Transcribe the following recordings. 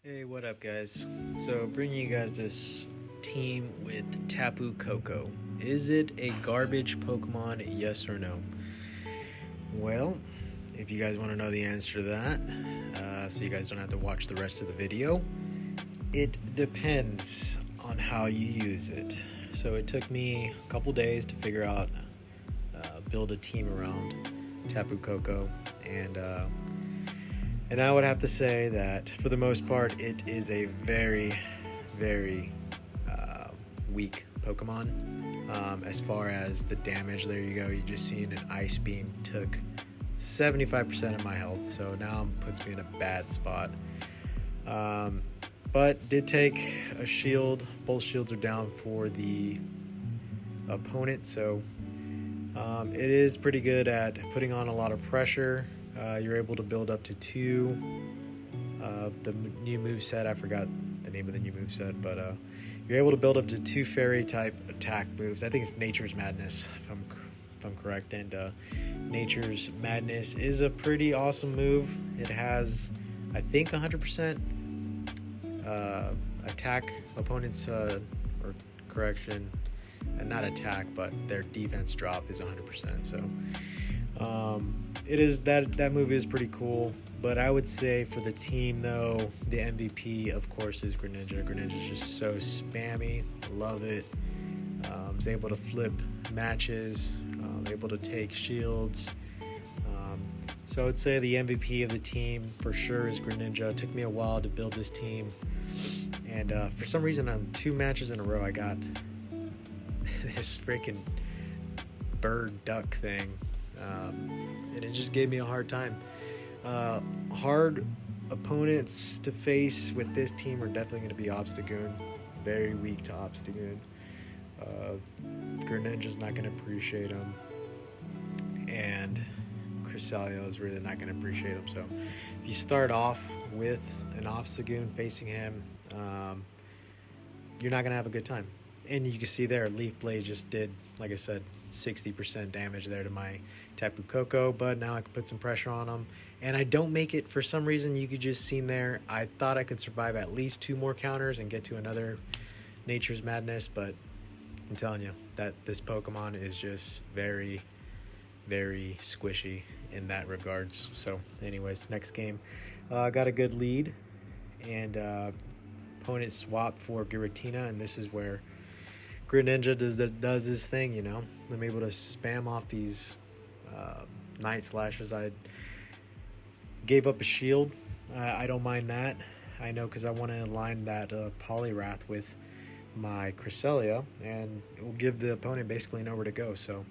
Hey, what up, guys? So, bringing you guys this team with Tapu Koko. Is it a garbage Pokemon, yes or no? Well, if you guys want to know the answer to that, so you guys don't have to watch the rest of the video, it depends on how you use it. So, it took me a couple days to figure out, build a team around Tapu Koko, and I would have to say that for the most part, it is a very, very weak Pokemon. As far as the damage, there you go. You just seen an Ice Beam took 75% of my health, so now it puts me in a bad spot. But did take a shield. Both shields are down for the opponent, so it is pretty good at putting on a lot of pressure. You're able to build up to two of the new moveset. I forgot the name of the new moveset, but you're able to build up to two fairy type attack moves. I think it's Nature's Madness, if I'm correct. And Nature's Madness is a pretty awesome move. It has, I think, 100% attack opponents, or correction, and not attack, but their defense drop is 100%. So it is that move is pretty cool. But I would say for the team, though, the MVP, of course, is Greninja. Greninja is just so spammy. Love it. Is able to flip matches, able to take shields. So I would say the MVP of the team for sure is Greninja. It took me a while to build this team. And for some reason, on 2 matches in a row, I got this freaking bird duck thing. And it just gave me a hard time. Hard opponents to face with this team are definitely going to be Obstagoon. Very weak to Obstagoon. Greninja's not going to appreciate him, and Cresselia is really not going to appreciate him. So if you start off with an Obstagoon facing him, you're not going to have a good time. And you can see there, Leaf Blade just did, like I said, 60% damage there to my Tapu Koko, but now I can put some pressure on him. And I don't make it, for some reason, you could just see there, I thought I could survive at least 2 more counters and get to another Nature's Madness, but I'm telling you that this Pokemon is just very, very squishy in that regards. So anyways, next game, got a good lead, and opponent swapped for Giratina, and this is where Greninja does his thing, you know. I'm able to spam off these Night Slashers. I gave up a shield. I don't mind that. I know, because I want to align that Poliwrath with my Cresselia, and it will give the opponent basically nowhere to go. So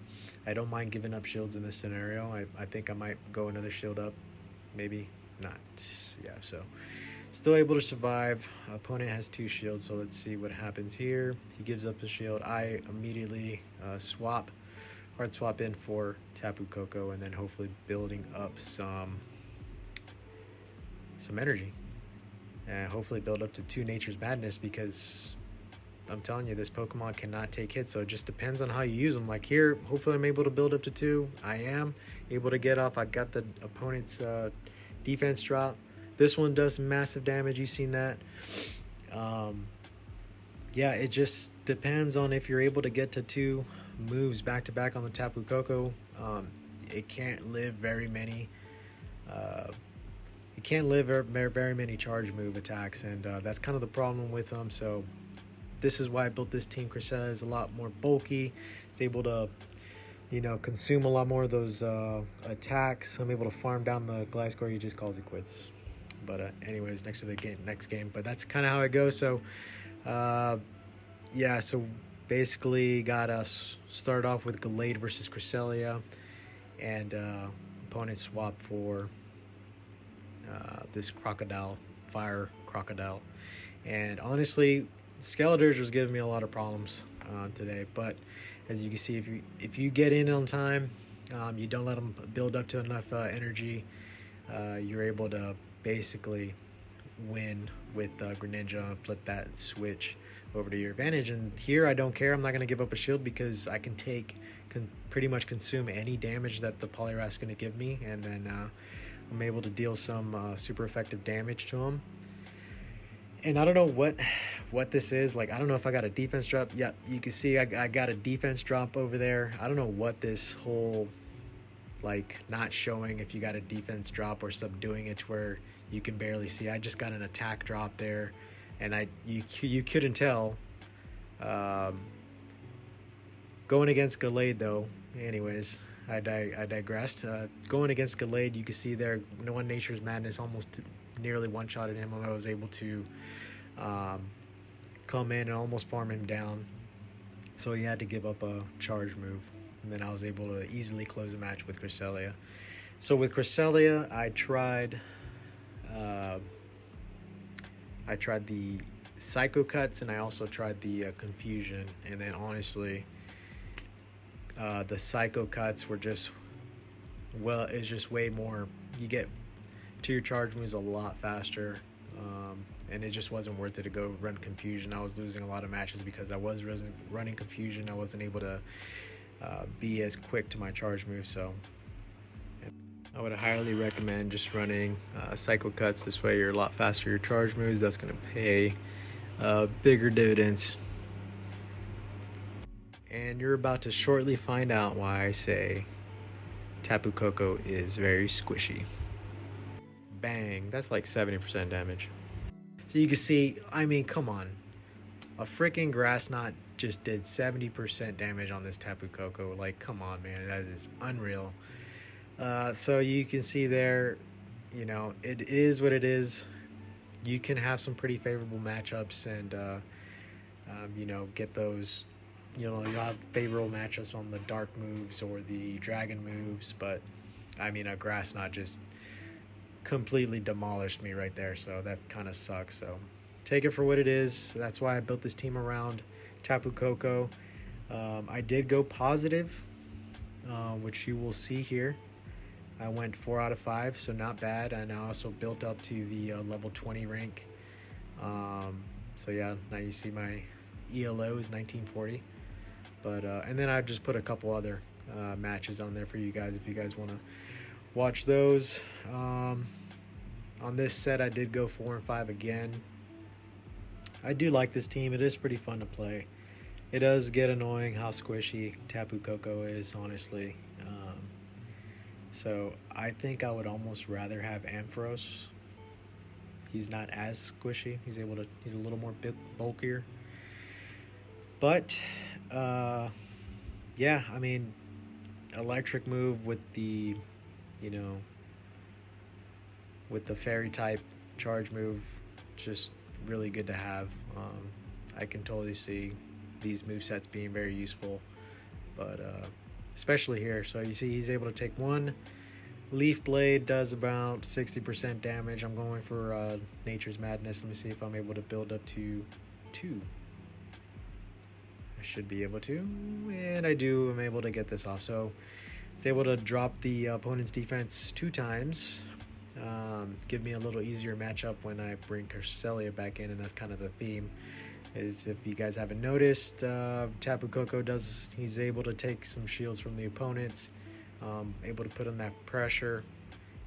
I don't mind giving up shields in this scenario. I think I might go another shield up. Maybe not. Yeah, so still able to survive. Opponent has 2 shields, so let's see what happens here. He gives up the shield. I immediately hard swap in for Tapu Koko, and then hopefully building up some energy. And hopefully build up to 2 Nature's Madness, because I'm telling you, this Pokemon cannot take hits, so it just depends on how you use them. Like here, hopefully I'm able to build up to 2. I am able to get off. I got the opponent's defense drop. This one does massive damage. You've seen that. Yeah, it just depends on if you're able to get to 2 moves back to back on the Tapu Koko. It can't live very many. It can't live very many charge move attacks, and that's kind of the problem with them. So this is why I built this team. Cresselia is a lot more bulky. It's able to, consume a lot more of those attacks. I'm able to farm down the Gliscor. He just calls it quits. But anyways, next game. But that's kind of how it goes. So, yeah. So basically, got us start off with Gallade versus Cresselia, and opponent swap for this fire crocodile. And honestly, Skeledirge was giving me a lot of problems today. But as you can see, if you get in on time, you don't let them build up to enough energy, you're able to basically win with Greninja, flip that switch over to your advantage. And here I don't care. I'm not going to give up a shield, because I can pretty much consume any damage that the Poliwrath is going to give me, and then I'm able to deal some super effective damage to him. And I don't know what this is. Like, I don't know if I got a defense drop. Yeah, you can see I got a defense drop over there. I don't know what this whole, like, not showing if you got a defense drop or subduing it to where you can barely see. I just got an attack drop there, and you couldn't tell. Um, Going against Gallade, though, anyways, I digressed. Going against Gallade, you can see there, one Nature's Madness almost nearly one-shotted him when I was able to come in and almost farm him down. So he had to give up a charge move. And then I was able to easily close the match with Cresselia. So with Cresselia, I tried the Psycho Cuts, and I also tried the Confusion. And then honestly, the Psycho Cuts were just, well, it's just way more. You get to your charge moves a lot faster, and it just wasn't worth it to go run Confusion. I was losing a lot of matches because I was running Confusion. I wasn't able to be as quick to my charge move, so I would highly recommend just running Psycho Cuts. This way you're a lot faster your charge moves. That's going to pay bigger dividends. And you're about to shortly find out why I say Tapu Koko is very squishy. Bang, that's like 70% damage. So you can see, I mean, come on. A freaking Grass Knot just did 70% damage on this Tapu Koko. Like, come on, man, that is unreal. So you can see there, you know, it is what it is. You can have some pretty favorable matchups and, you know, get those, you know, you'll have favorable matchups on the dark moves or the dragon moves. But, I mean, a Grass Knot just completely demolished me right there. So that kind of sucks. So take it for what it is. That's why I built this team around Tapu Koko. I did go positive, which you will see here. I went 4 out of 5, so not bad. And I also built up to the level 20 rank. So yeah, now you see my ELO is 1940. But and then I just put a couple other matches on there for you guys if you guys want to watch those. On this set, I did go 4 and 5 again. I do like this team. It is pretty fun to play. It does get annoying how squishy Tapu Koko is, honestly. So I think I would almost rather have Ampharos. He's not as squishy. He's a little more bulkier. But yeah, I mean, electric move with the, you know, with the fairy type charge move, just really good to have. I can totally see these movesets being very useful, but especially here. So you see he's able to take one. Leaf Blade does about 60% damage. I'm going for Nature's Madness. Let me see if I'm able to build up to 2. I should be able to, and I do. I'm able to get this off. So it's able to drop the opponent's defense 2 times. Give me a little easier matchup when I bring Cresselia back in, and that's kind of the theme. Is if you guys haven't noticed, Tapu Koko he's able to take some shields from the opponents, able to put on that pressure,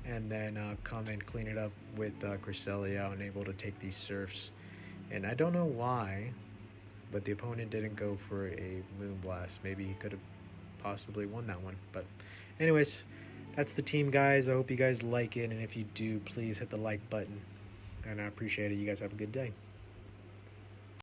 and then come and clean it up with Cresselia and able to take these surfs. And I don't know why, but the opponent didn't go for a Moonblast. Maybe he could have possibly won that one. But anyways, that's the team, guys. I hope you guys like it, and if you do, please hit the like button, and I appreciate it. You guys have a good day.